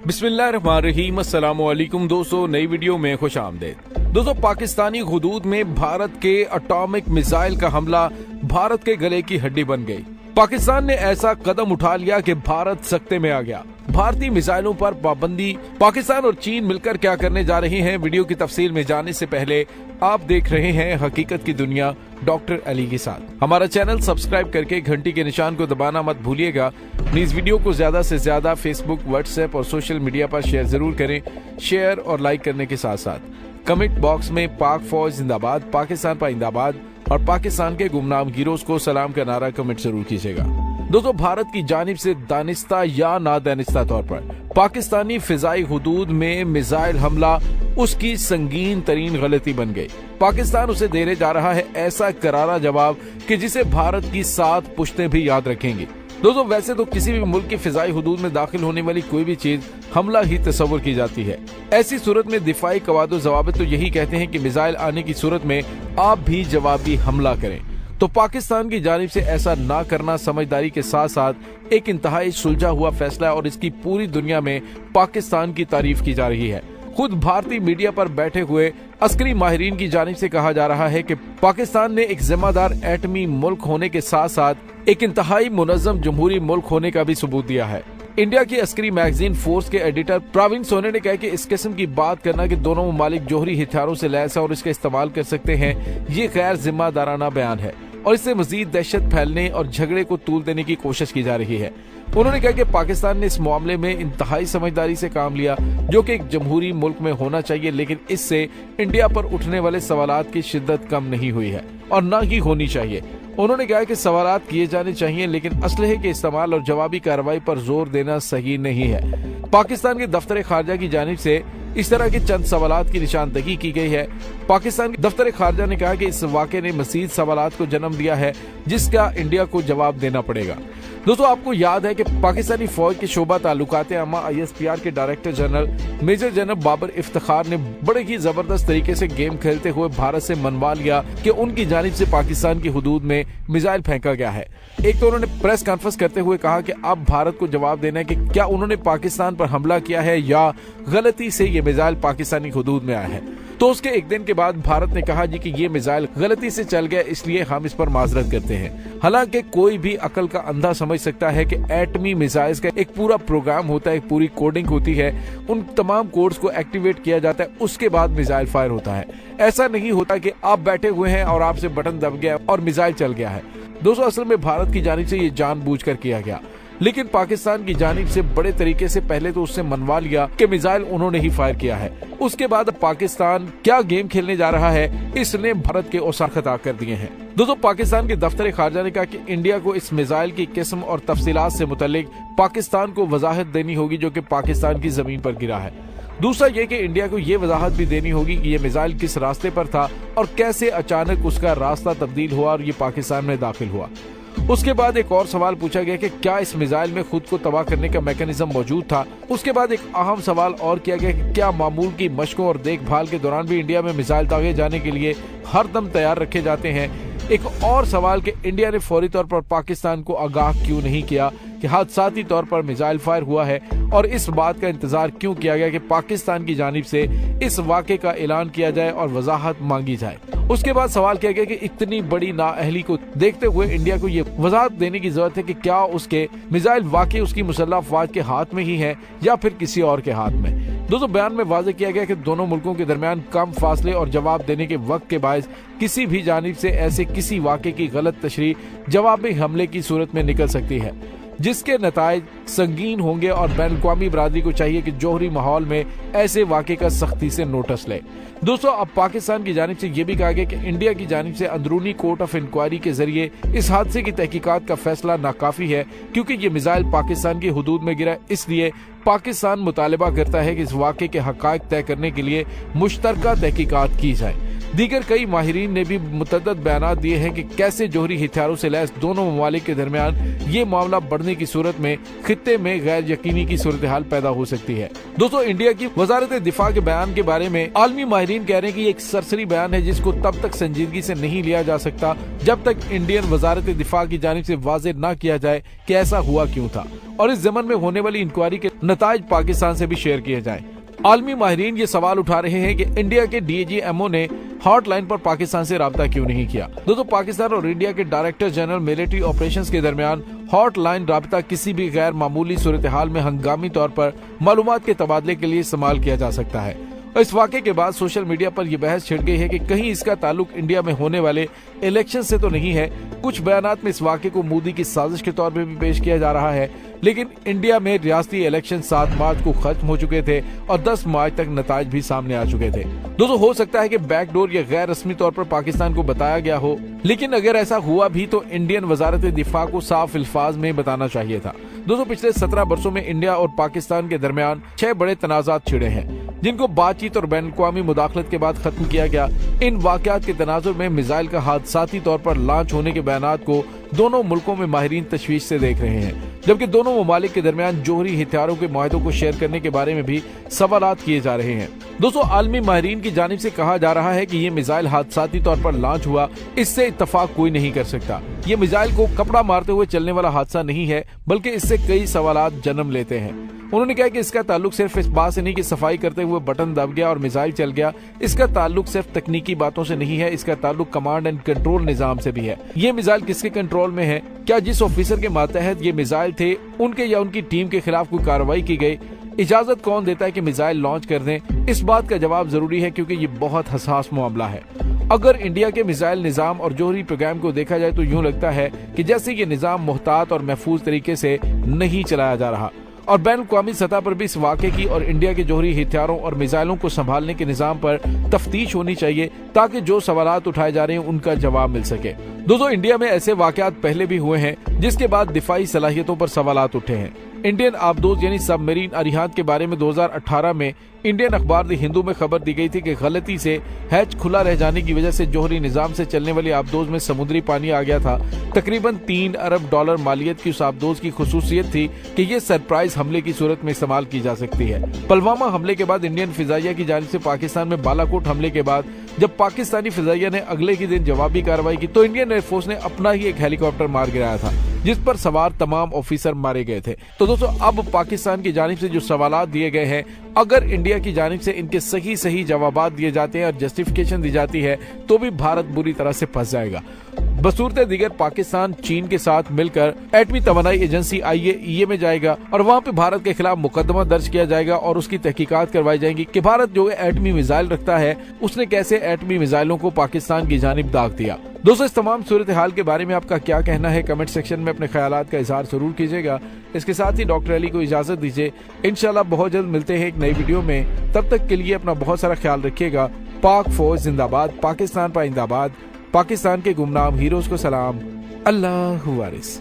बिस्मिल्लाहिर्रहमानिर्रहीम, अस्सलामुअलैकुम दोस्तों, नई वीडियो में खुश आमदेद। दोस्तों, पाकिस्तानी हुदूद में भारत के एटॉमिक मिसाइल का हमला भारत के गले की हड्डी बन गई। पाकिस्तान ने ऐसा कदम उठा लिया कि भारत सख्ते में आ गया। भारतीय मिसाइलों पर पाबंदी। पाकिस्तान और चीन मिलकर क्या करने जा रहे हैं, वीडियो की तफसील में जाने से पहले आप देख रहे हैं हकीकत की दुनिया डॉक्टर अली के साथ। हमारा चैनल सब्सक्राइब करके घंटी के निशान को दबाना मत भूलिएगा। प्लीज वीडियो को ज्यादा से ज्यादा फेसबुक, व्हाट्सएप और सोशल मीडिया पर शेयर जरूर करें। शेयर और लाइक करने के साथ साथ कमेंट बॉक्स में पाक फौज जिंदाबाद, पाकिस्तान पाइंदाबाद और पाकिस्तान के गुमनाम हीरोज को सलाम का नारा कमेंट जरूर कीजिएगा। दोस्तों, भारत की जानिब से दानिस्ता या नादानिस्ता तौर पर पाकिस्तानी फिजाई हुदूद में मिसाइल हमला उसकी संगीन तरीन गलती बन गई। पाकिस्तान उसे देने जा रहा है ऐसा करारा जवाब कि जिसे भारत की 7 पुश्तें भी याद रखेंगी। दोस्तों, वैसे तो किसी भी मुल्क की फिजाई हुदूद में दाखिल होने वाली कोई भी चीज हमला ही तस्वर की जाती है। ऐसी सूरत में दिफाई कवायद ज़वाबित तो यही कहते हैं कि मिसाइल आने की सूरत में आप भी जवाबी हमला करें। तो पाकिस्तान की जानिब से ऐसा ना करना समझदारी के साथ साथ एक इंतहाई सुलझा हुआ फैसला है और इसकी पूरी दुनिया में पाकिस्तान की तारीफ की जा रही है। खुद भारतीय मीडिया पर बैठे हुए अस्करी माहिरीन की जानिब से कहा जा रहा है कि पाकिस्तान ने एक जिम्मेदार एटमी मुल्क होने के साथ साथ एक इंतहाई मुनज़्ज़म जमहूरी मुल्क होने का भी सबूत दिया है। इंडिया की अस्करी मैगजीन फोर्स के एडिटर प्रवीण सोनी ने कहा कि इस किस्म की बात करना कि दोनों ममालिक जोहरी हथियारों से लैस है और इसका इस्तेमाल कर सकते हैं, ये गैर जिम्मेदाराना बयान है और इससे मजीद दहशत फैलने और झगड़े को तूल देने की कोशिश की जा रही है। उन्होंने कहा कि पाकिस्तान ने इस मामले में इंतहाई समझदारी से काम लिया, जो कि एक जमहूरी मुल्क में होना चाहिए, लेकिन इससे इंडिया पर उठने वाले सवालात की शिद्दत कम नहीं हुई है और न ही होनी चाहिए। उन्होंने कहा कि सवालात किए जाने चाहिए, लेकिन असलहे के इस्तेमाल और जवाबी कार्रवाई पर जोर देना सही नहीं है। पाकिस्तान के दफ्तर खारजा की जानिब से इस तरह के चंद सवालात की निशानदही की गई है। पाकिस्तान के दफ्तर खारजा ने कहा कि इस वाक़े ने मज़ीद सवालात को जन्म दिया है, जिसका इंडिया को जवाब देना पड़ेगा। दोस्तों, आपको याद है कि पाकिस्तानी फौज के शोबा ताल्लुकात आमा ISPR के director general major general Babar Iftikhar ने बड़े ही जबरदस्त तरीके से गेम खेलते हुए भारत से मनवा लिया कि उनकी जानिब से पाकिस्तान की हुदूद में मिसाइल फेंका गया है। एक तो उन्होंने प्रेस कॉन्फ्रेंस करते हुए कहा कि अब भारत को जवाब देना है कि क्या उन्होंने पाकिस्तान पर हमला किया है या गलती से ये मिसाइल पाकिस्तानी हुदूद में आया है। तो उसके एक दिन के बाद भारत ने कहा जी कि ये मिसाइल गलती से चल गया, इसलिए हम इस पर माजरत करते हैं। हालांकि कोई भी अकल का अंधा समझ सकता है कि एटमी मिसाइल्स का एक पूरा प्रोग्राम होता है, एक पूरी कोडिंग होती है, उन तमाम कोड्स को एक्टिवेट किया जाता है, उसके बाद मिसाइल फायर होता है। ऐसा नहीं होता कि आप बैठे हुए हैं और आपसे बटन दब गया और मिसाइल चल गया है। दोस्तों, असल में भारत की जानिब से ये जानबूझकर किया गया, लेकिन पाकिस्तान की जानिब से बड़े तरीके से पहले तो उससे मनवा लिया कि मिसाइल उन्होंने ही फायर किया है। उसके बाद पाकिस्तान क्या गेम खेलने जा रहा है, इसने भारत के औसार खता कर दिए हैं। दोस्तों, पाकिस्तान के दफ्तर खारजा ने कहा कि इंडिया को इस मिसाइल की किस्म और तफसीलात से मुतल्लिक पाकिस्तान को वजाहत देनी होगी जो कि पाकिस्तान की जमीन पर गिरा है। दूसरा ये कि इंडिया को ये वजाहत भी देनी होगी कि ये मिसाइल किस रास्ते पर था और कैसे अचानक उसका रास्ता तब्दील हुआ और ये पाकिस्तान में दाखिल हुआ। उसके बाद एक और सवाल पूछा गया कि क्या इस मिसाइल में खुद को तबाह करने का मैकेनिज्म मौजूद था। उसके बाद एक अहम सवाल और किया गया कि क्या मामूल की मशकों और देखभाल के दौरान भी इंडिया में मिसाइल दागे जाने के लिए हर दम तैयार रखे जाते हैं। एक और सवाल कि इंडिया ने फौरी तौर पर पाकिस्तान को आगाह क्यों नहीं किया कि हादसाती तौर पर मिसाइल फायर हुआ है और इस बात का इंतजार क्यों किया गया कि पाकिस्तान की जानिब से इस वाक़े का ऐलान किया जाए और वजाहत मांगी जाए। उसके बाद सवाल किया गया कि इतनी बड़ी नाअहली को देखते हुए इंडिया को ये वजाहत देने की जरूरत है कि क्या उसके मिसाइल वाकई उसकी मुसल्लह अफवाज के हाथ में ही है या फिर किसी और के हाथ में। दोस्तों, बयान में वाज़ेह किया गया कि दोनों मुल्कों के दरमियान कम फासले और जवाब देने के वक्त के बायस किसी भी जानिब से ऐसे किसी वाक़े की गलत तशरीह जवाबी हमले की सूरत में निकल सकती है, जिसके नताइज संगीन होंगे और बैनुल-अक़वामी बरादरी को चाहिए कि जोहरी माहौल में ऐसे वाक़े का सख्ती से नोटिस ले। दोस्तों, अब पाकिस्तान की जानिब से ये भी कहा गया कि इंडिया की जानिब से अंदरूनी कोर्ट ऑफ इंक्वायरी के जरिए इस हादसे की तहकीकात का फैसला नाकाफी है, क्योंकि ये मिसाइल पाकिस्तान की हुदूद में गिरा। इसलिए पाकिस्तान मुतालिबा करता है कि इस वाक़े के हक़ाइक़ तय करने के लिए मुश्तरका तहकीकात की जाए। دیگر کئی ماہرین نے بھی متعدد بیانات دیے ہیں کہ کیسے جوہری ہتھیاروں سے لیس دونوں ممالک کے درمیان یہ معاملہ بڑھنے کی صورت میں خطے میں غیر یقینی کی صورتحال پیدا ہو سکتی ہے۔ دوستو، انڈیا کی وزارت دفاع کے بیان کے بارے میں عالمی ماہرین کہہ رہے ہیں کہ یہ ایک سرسری بیان ہے جس کو تب تک سنجیدگی سے نہیں لیا جا سکتا جب تک انڈین وزارت دفاع کی جانب سے واضح نہ کیا جائے کہ ایسا ہوا کیوں تھا، اور اس ضمن میں ہونے والی انکوائری کے نتائج پاکستان سے بھی شیئر کیے جائیں۔ عالمی ماہرین یہ سوال اٹھا رہے ہیں کہ انڈیا کے ڈی جی ایم او نے ہاٹ لائن پر پاکستان سے رابطہ کیوں نہیں کیا۔ دوستو، پاکستان اور انڈیا کے ڈائریکٹر جنرل ملٹری آپریشنز کے درمیان ہاٹ لائن رابطہ کسی بھی غیر معمولی صورتحال میں ہنگامی طور پر معلومات کے تبادلے کے لیے استعمال کیا جا سکتا ہے۔ اس واقعے کے بعد سوشل میڈیا پر یہ بحث چھڑ گئی ہے کہ کہیں اس کا تعلق انڈیا میں ہونے والے الیکشن سے تو نہیں ہے۔ کچھ بیانات میں اس واقعے کو مودی کی سازش کے طور پر بھی پیش کیا جا رہا ہے، لیکن انڈیا میں ریاستی الیکشن 7 مارچ کو ختم ہو چکے تھے اور 10 مارچ تک نتائج بھی سامنے آ چکے تھے۔ دوستو، ہو سکتا ہے کہ بیک ڈور یا غیر رسمی طور پر پاکستان کو بتایا گیا ہو، لیکن اگر ایسا ہوا بھی تو انڈین وزارت دفاع کو صاف الفاظ میں بتانا چاہیے تھا۔ دوستو، پچھلے 17 برسوں میں انڈیا اور پاکستان کے درمیان 6 بڑے تنازعات چھڑے ہیں جن کو بات چیت اور بین الاقوامی مداخلت کے بعد ختم کیا گیا۔ ان واقعات کے تناظر میں میزائل کا حادثاتی طور پر لانچ ہونے کے بیانات کو دونوں ملکوں میں ماہرین تشویش سے دیکھ رہے ہیں، جبکہ دونوں ممالک کے درمیان جوہری ہتھیاروں کے معاہدوں کو شیئر کرنے کے بارے میں بھی سوالات کیے جا رہے ہیں۔ دوستو، عالمی ماہرین کی جانب سے کہا جا رہا ہے کہ یہ میزائل حادثاتی طور پر لانچ ہوا، اس سے اتفاق کوئی نہیں کر سکتا۔ یہ میزائل کو کپڑا مارتے ہوئے چلنے والا حادثہ نہیں ہے، بلکہ اس سے کئی سوالات جنم لیتے ہیں۔ انہوں نے کہا کہ اس کا تعلق صرف اس بات سے نہیں کہ صفائی کرتے ہوئے بٹن دب گیا اور میزائل چل گیا، اس کا تعلق صرف تکنیکی باتوں سے نہیں ہے، اس کا تعلق کمانڈ اینڈ کنٹرول نظام سے بھی ہے۔ یہ میزائل کس کے کنٹرول میں ہے؟ کیا جس آفیسر کے ماتحت یہ میزائل تھے ان کے یا ان کی ٹیم کے خلاف کوئی کارروائی کی گئی؟ اجازت کون دیتا ہے کہ میزائل لانچ کر دیں؟ اس بات کا جواب ضروری ہے کیونکہ یہ بہت حساس معاملہ ہے۔ اگر انڈیا کے میزائل نظام اور جوہری پروگرام کو دیکھا جائے تو یوں لگتا ہے کہ جیسے یہ نظام محتاط اور محفوظ طریقے سے نہیں چلایا جا رہا، اور بین الاقوامی سطح پر بھی اس واقعے کی اور انڈیا کے جوہری ہتھیاروں اور میزائلوں کو سنبھالنے کے نظام پر تفتیش ہونی چاہیے تاکہ جو سوالات اٹھائے جا رہے ہیں ان کا جواب مل سکے۔ دوستو، انڈیا میں ایسے واقعات پہلے بھی ہوئے ہیں جس کے بعد دفاعی صلاحیتوں پر سوالات اٹھے ہیں۔ انڈین آبدوز یعنی سب میرین اریحانت کے بارے میں 2018 میں انڈین اخبار دی ہندو میں خبر دی گئی تھی کہ غلطی سے ہیچ کھلا رہ جانے کی وجہ سے جوہری نظام سے چلنے والی آبدوز میں سمندری پانی آ گیا تھا۔ تقریباً $3 ارب مالیت کی اس آبدوز کی خصوصیت تھی کہ یہ سرپرائز حملے کی صورت میں استعمال کی جا سکتی ہے۔ پلوامہ حملے کے بعد انڈین فضائیہ کی جانب سے پاکستان میں بالاکوٹ حملے کے بعد جب پاکستانی فضائیہ نے اگلے ہی دن جوابی کارروائی کی تو انڈین ایئر فورس نے اپنا ہی ایک ہیلی کاپٹر مار گرایا تھا جس پر سوار تمام آفیسر مارے گئے تھے۔ تو دوستو، اب پاکستان کی جانب سے جو سوالات دیے گئے ہیں، اگر انڈیا کی جانب سے ان کے صحیح جوابات دیے جاتے ہیں اور جسٹیفیکیشن دی جاتی ہے تو بھی بھارت بری طرح سے پھنس جائے گا۔ بصورت دیگر پاکستان چین کے ساتھ مل کر ایٹمی توانائی ایجنسی IAEA میں جائے گا اور وہاں پہ بھارت کے خلاف مقدمہ درج کیا جائے گا اور اس کی تحقیقات کروائی جائیں گی کہ بھارت جو ایٹمی میزائل رکھتا ہے اس نے کیسے ایٹمی میزائلوں کو پاکستان کی جانب داغ دیا۔ دوستو، اس تمام صورتحال کے بارے میں آپ کا کیا کہنا ہے؟ کمنٹ سیکشن میں اپنے خیالات کا اظہار ضرور کیجیے گا۔ اس کے ساتھ ہی ڈاکٹر علی کو اجازت دیجیے، انشاءاللہ بہت جلد ملتے ہیں ایک نئی ویڈیو میں۔ تب تک کے لیے اپنا بہت سارا خیال رکھیے گا۔ پاک فوج زندہ باد، پاکستان پائندہ باد، پاکستان کے گمنام ہیروز کو سلام، اللہ وارث۔